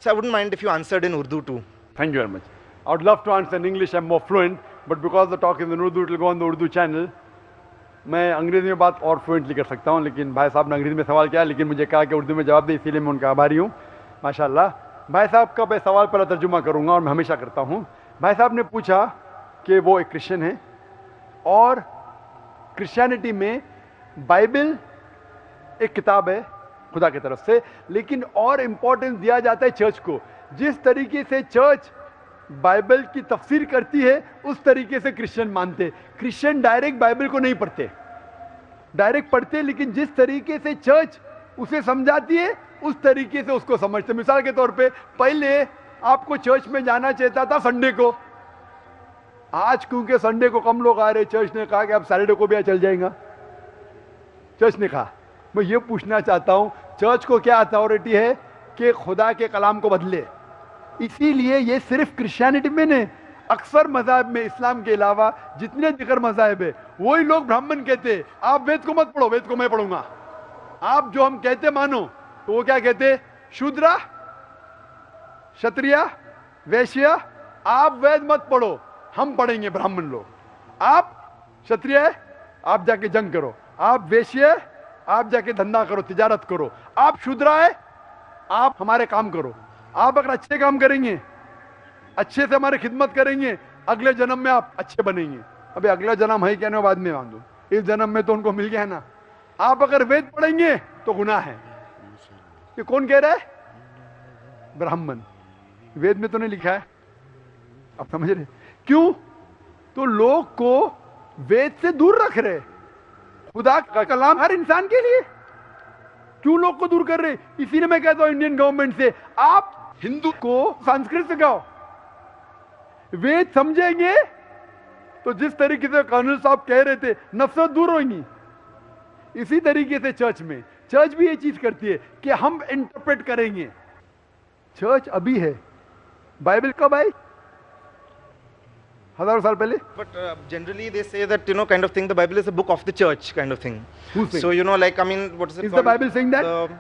So I wouldn't mind if you answered in Urdu too. Thank you very much. I would love to answer in English. I'm more fluent, but because the talk is in Urdu, it will go on the Urdu channel. میں انگریزی میں بات اور fluently کر سکتا ہوں، لیکن بھائی صاحب نے انگریزی میں سوال کیا، لیکن مجھے کہا کہ اردو میں جواب دے، اسی لیے میں ان کا آبھاری ہوں. ماشاء اللہ. بھائی صاحب کا میں سوال پہلا ترجمہ کروں گا، اور میں ہمیشہ کرتا ہوں. بھائی صاحب نے پوچھا کہ وہ ایک کرسچن ہیں، اور کرسچینٹی میں بائبل ایک کتاب ہے خدا کی طرف سے، لیکن اور امپورٹنس دیا جاتا ہے چرچ کو. جس طریقے سے چرچ بائبل کی تفسیر کرتی ہے اس طریقے سے کرسچن مانتے. کرسچن ڈائریکٹ بائبل کو نہیں پڑھتے، ڈائریکٹ پڑھتے، لیکن جس طریقے سے چرچ اسے سمجھاتی ہے اس طریقے سے اس کو سمجھتے. مثال کے طور پہ پہلے آپ کو چرچ میں جانا چاہتا تھا سنڈے کو. آج کیونکہ سنڈے کو کم لوگ آ رہے، چرچ نے کہا کہ اب سیٹرڈے کو بھی چل جائیں گا. چرچ نے کہا. میں یہ پوچھنا چاہتا ہوں، چرچ کو کیا اتھارٹی ہے کہ خدا کے کلام کو بدلے؟ اسی لیے یہ صرف کرسچینٹی میں نہیں، اکثر مذاہب میں اسلام کے علاوہ جتنے دیگر مذاہب ہے، وہی لوگ برہمن کہتے آپ وید کو مت پڑھو، وید کو میں پڑھوں گا. آپ جو ہم کہتے مانو، تو وہ کیا کہتے؟ شودرا، شتریا، ویشیا، آپ وید مت پڑھو، ہم پڑھیں گے برہمن لوگ. آپ شتریا ہے، آپ جا کے جنگ کرو. آپ ویشیا ہے، آپ جا کے دھندا کرو، تجارت کرو. آپ شودرا ہے، آپ ہمارے کام کرو. آپ اگر اچھے کام کریں گے، اچھے سے ہماری خدمت کریں گے، اگلے جنم میں آپ اچھے بنیں گے. ابھی اگلا جنم ہے کیا نہیں بعد میں باندھو، اس جنم میں تو ان کو مل گیا ہے نا. آپ اگر وید پڑھیں گے تو گناہ ہے. یہ کون کہہ رہا ہے؟ برہمن. وید میں تو نہیں لکھا ہے. آپ سمجھ رہے کیوں؟ تو لوگ کو وید سے دور رکھ رہے. خدا کا کلام ہر انسان کے لیے، کیوں لوگ کو دور کر رہے؟ اسی لیے میں کہتا ہوں انڈین گورنمنٹ سے، آپ ہندو کو سنسکرت سکھاؤ. وید سمجھیں گے تو جس طریقے سے کرنل صاحب کہہ رہے تھے نفرت دور ہوگی. اسی طریقے سے چرچ بھی یہ چیز کرتی ہے کہ ہم انٹرپریٹ کریں گے. چرچ ابھی ہے، بائبل کب آئی؟ ہزاروں سال پہلے. But generally they say that, kind of thing, the Bible is a book of the church kind of thing. Who's saying? So, like, I mean, what is it Is called? the Bible saying that?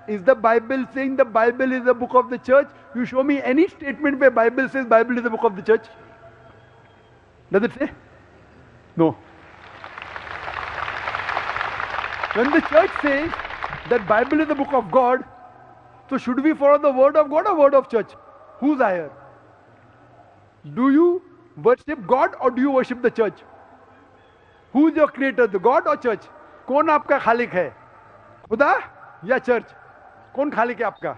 Is the Bible saying the Bible is a book of the church? You show me any statement where Bible says Bible is a book of the church. Does it say? No. When the church says that Bible is the book of God, so should we follow the word of God or word of church? Who's higher? Do you worship God or do you worship the church? Who's your creator, the God or church? کون آپ کا خالق ہے، خدا یا church? کون خالق ہے آپ کا؟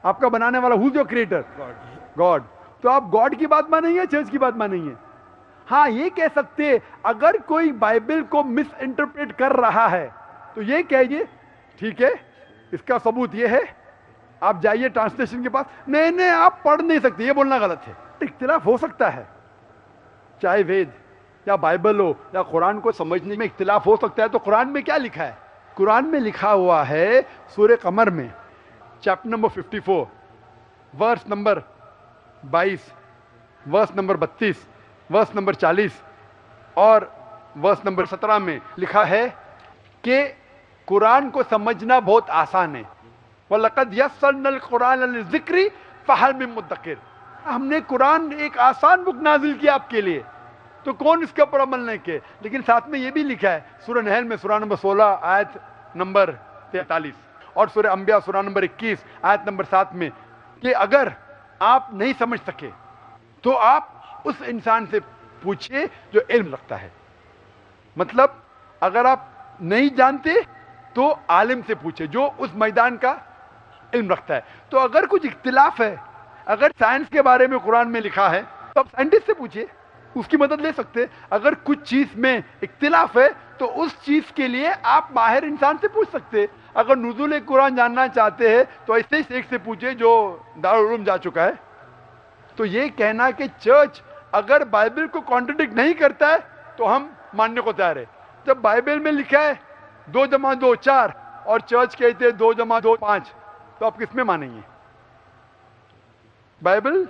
آپ کا بنانے والا. Who's your creator? God. تو آپ گاڈ کی بات مانیں گے، چرچ کی بات مانیں گے؟ ہاں یہ کہہ سکتے اگر کوئی بائبل کو مس انٹرپریٹ کر رہا ہے تو یہ کہیے ٹھیک ہے، اس کا ثبوت یہ ہے، آپ جائیے ٹرانسلیشن کے پاس. نہیں آپ پڑھ نہیں سکتے، یہ بولنا غلط ہے. اختلاف ہو سکتا ہے، چاہے وید یا بائبل ہو یا قرآن کو سمجھنے میں اختلاف ہو سکتا ہے. تو قرآن میں کیا لکھا ہے؟ قرآن میں لکھا ہوا ہے سورہ قمر میں chapter number 54 verse number 22، verse number 32، verse number 40 اور ورس نمبر 17 میں لکھا ہے کہ قرآن کو سمجھنا بہت آسان ہے. وَلَقَدْ يَسَّرْنَا الْقُرْآنَ لِلذِّكْرِ فَهَلْ مِن مُدَّكِرٍ. ہم نے قرآن ایک آسان بک نازل کیا آپ کے لیے، تو کون اس کے اوپر عمل نہیں کیے؟ لیکن ساتھ میں یہ بھی لکھا ہے سورہ نحل میں سورہ نمبر 16 آیت نمبر 43 اور سورہ انبیاء سورہ نمبر 21 آیت نمبر 7 میں کہ اگر آپ نہیں سمجھ سکے تو آپ اس انسان سے پوچھئے جو علم رکھتا ہے. مطلب اگر آپ نہیں جانتے تو عالم سے پوچھے جو اس میدان کا علم رکھتا ہے. تو اگر کچھ اختلاف ہے، اگر سائنس کے بارے میں قرآن میں لکھا ہے تو آپ سائنٹسٹ سے پوچھئے، اس کی مدد لے سکتے. اگر کچھ چیز میں اختلاف ہے تو اس چیز کے لیے آپ ماہر انسان سے پوچھ سکتے. اگر نزول قرآن جاننا چاہتے ہیں تو ایسے ہی شیخ سے پوچھے جو دارالعلوم جا چکا ہے. تو یہ کہنا کہ چرچ اگر بائبل کو کانٹرڈکٹ نہیں کرتا ہے تو ہم ماننے کو تیار ہے. جب بائبل میں لکھا ہے 2 جمع 2 4 اور چرچ کہتے ہیں 2 جمع 2 5، تو آپ کس میں مانیں گے؟ بائبل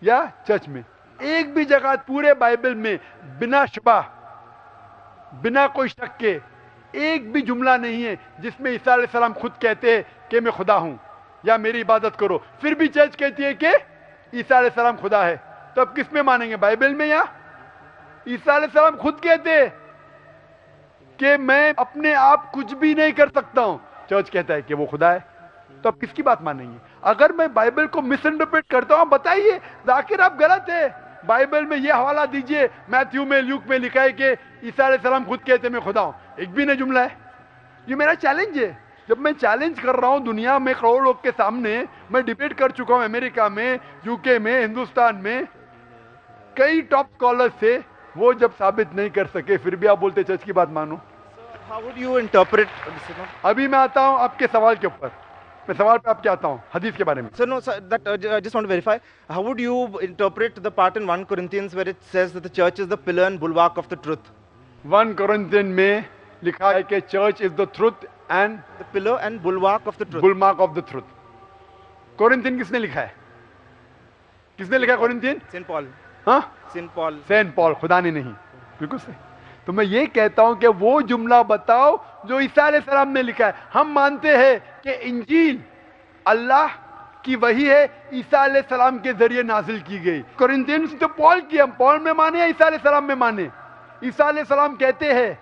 یا چرچ میں؟ ایک بھی جگہ پورے بائبل میں بنا شبہ، بنا کوئی شک کے ایک بھی جملہ نہیں ہے جس میں عیسیٰ علیہ السلام خود کہتے ہیں کہ میں خدا ہوں. یا میری عبادت کرو. پھر بھی چرچ کہتی ہے کہ عیسیٰ علیہ السلام خدا ہے. تو اب کس میں مانیں گے, بائبل میں یا عیسیٰ علیہ السلام خود کہتے کہ میں اپنے آپ کچھ بھی نہیں کر سکتا ہوں, چرچ کہتا ہے کہ وہ خدا ہے. تو اب کس کی بات مانیں گے؟ اگر میں بائبل کو مس انٹرپریٹ کرتا ہوں بتائیے, ذاکر آپ غلط ہے. بائبل میں یہ حوالہ دیجئے, میتھیو میں, لیوک میں لکھا ہے کہ عیسیٰ علیہ السلام خود کہتے میں خدا ہوں. ایک بھی نہیں جملہ ہے. یہ میرا چیلنج ہے. جب میں چیلنج کر رہا ہوں دنیا میں کروڑوں لوگ کے سامنے, میں ڈیبیٹ کر چکا ہوں امریکہ میں, یو کے میں, ہندوستان میں, کئی ٹاپ اسکالرز سے, وہ جب ثابت نہیں کر سکے پھر بھی آپ بولتے چرچ کی بات مانو. How would you interpret this? ابھی میں آتا ہوں آپ کے سوال کے اوپر, میں سوال پہ آپ کے آتا ہوں حدیث کے بارے میں. So no, sir, that I just want to verify. How would you interpret the part in 1 Corinthians where it says that the church is the pillar and bulwark of the truth? 1 Corinthians میں لکھا ہے کہ church is the truth and The pillar and bulwark of the truth. Bulwark of the truth. Corinthian کس نے لکھا ہے؟ کس نے لکھا ہے کورنتھین؟ Saint Paul. ہاں, Saint Paul. سینٹ پال, خدا نے نہیں. بالکل صحیح. تو میں یہ کہتا ہوں کہ وہ جملہ بتاؤ جو عیسیٰ علیہ السلام نے لکھا ہے. ہم مانتے ہیں کہ انجیل اللہ کی وحی ہے, عیسیٰ علیہ السلام کے ذریعے نازل کی گئی. کورنتھینس تو پال کی, ہم پال میں مانے یا عیسیٰ علیہ السلام میں مانے؟ عیسیٰ علیہ السلام کہتے ہیں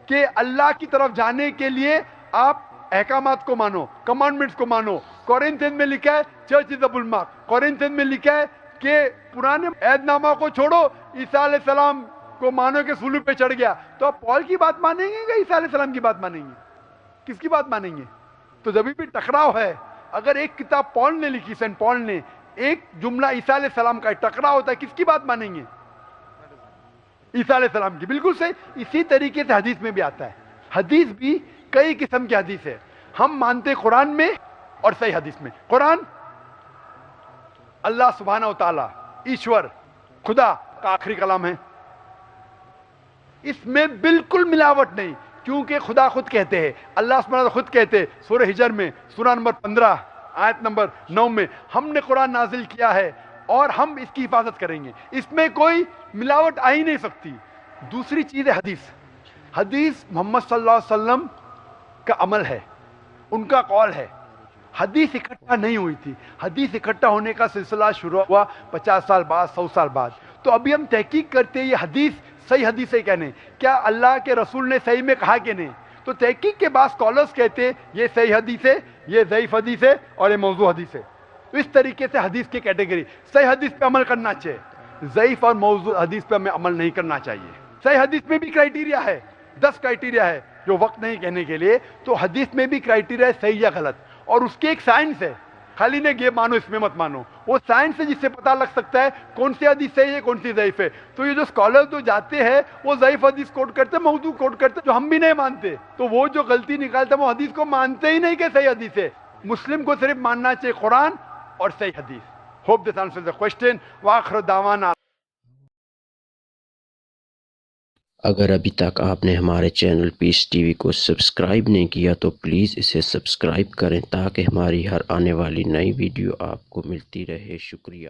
کہ اللہ کی طرف جانے کے لیے آپ احکامات کو مانو, کمانڈمنٹس کو مانو. کورنتھین میں لکھا ہے چرچ از دا بلمارک. کورنتھین میں لکھا ہے کہ پرانے عہد نامہ کو چھوڑو, عیسیٰ علیہ السلام کو مانو کہ صلیب پہ چڑھ گیا. تو آپ پال کی بات مانیں گے یا عیسیٰ علیہ السلام کی بات مانیں گے؟ کس کی بات مانیں گے؟ تو جب بھی ٹکراؤ ہے, اگر ایک کتاب پال نے لکھی, سینٹ پال نے, ایک جملہ عیسیٰ علیہ السلام کا ٹکراؤ ہوتا ہے, کس کی بات مانیں گے؟ عیسیٰ علیہ السلام کی. بالکل صحیح. اسی طریقے سے حدیث میں بھی آتا ہے. حدیث بھی کئی قسم کی حدیث ہے. ہم مانتے قرآن میں اور صحیح حدیث میں. قرآن اللہ سبحانہ و تعالی, ایشور, خدا کا آخری کلام ہے. اس میں بالکل ملاوٹ نہیں, کیونکہ خدا خود کہتے ہیں, اللہ سبحانہ خود کہتے ہیں سورہ ہجر میں, سورہ نمبر 15 آیت نمبر 9 میں, ہم نے قرآن نازل کیا ہے اور ہم اس کی حفاظت کریں گے. اس میں کوئی ملاوٹ آ ہی نہیں سکتی. دوسری چیز ہے حدیث. حدیث محمد صلی اللہ علیہ وسلم کا عمل ہے, ان کا قول ہے. حدیث اکٹھا نہیں ہوئی تھی. حدیث اکٹھا ہونے کا سلسلہ شروع ہوا 50 سال بعد, 100 سال بعد. تو ابھی ہم تحقیق کرتے ہیں یہ حدیث صحیح حدیث ہے کیا نہیں, کیا اللہ کے رسول نے صحیح میں کہا کہ نہیں. تو تحقیق کے بعد اسکالرس کہتے ہیں یہ صحیح حدیث ہے, یہ ضعیف حدیث ہے اور یہ موضوع حدیث ہے. تو اس طریقے سے حدیث کی کیٹیگری, صحیح حدیث پہ عمل کرنا چاہیے, ضعیف اور موضوع حدیث پہ ہمیں عمل نہیں کرنا چاہیے. صحیح حدیث میں بھی کرائٹیریا ہے, 10 کرائٹیریا ہے جو وقت نہیں کہنے کے لیے. تو حدیث میں بھی کرائٹیریا ہے صحیح یا غلط, اور اس کی ایک سائنس ہے. خالی نے یہ مانو اس میں مت مانو, وہ سائنس ہے جس سے پتہ لگ سکتا ہے کون سی حدیث صحیح ہے کون سی ضعیف ہے. تو یہ جو اسکالر جو جاتے ہیں وہ ضعیف حدیث کوٹ کرتے, موضوع کوٹ کرتے, جو ہم بھی نہیں مانتے. تو وہ جو غلطی نکالتے ہیں وہ حدیث کو مانتے ہی نہیں کہ صحیح حدیث ہے. مسلم کو صرف ماننا چاہیے قرآن اور صحیح حدیث. Hope this answers the question. وآخر دعوانا. اگر ابھی تک آپ نے ہمارے چینل پیس ٹی وی کو سبسکرائب نہیں کیا تو پلیز اسے سبسکرائب کریں تاکہ ہماری ہر آنے والی نئی ویڈیو آپ کو ملتی رہے. شکریہ.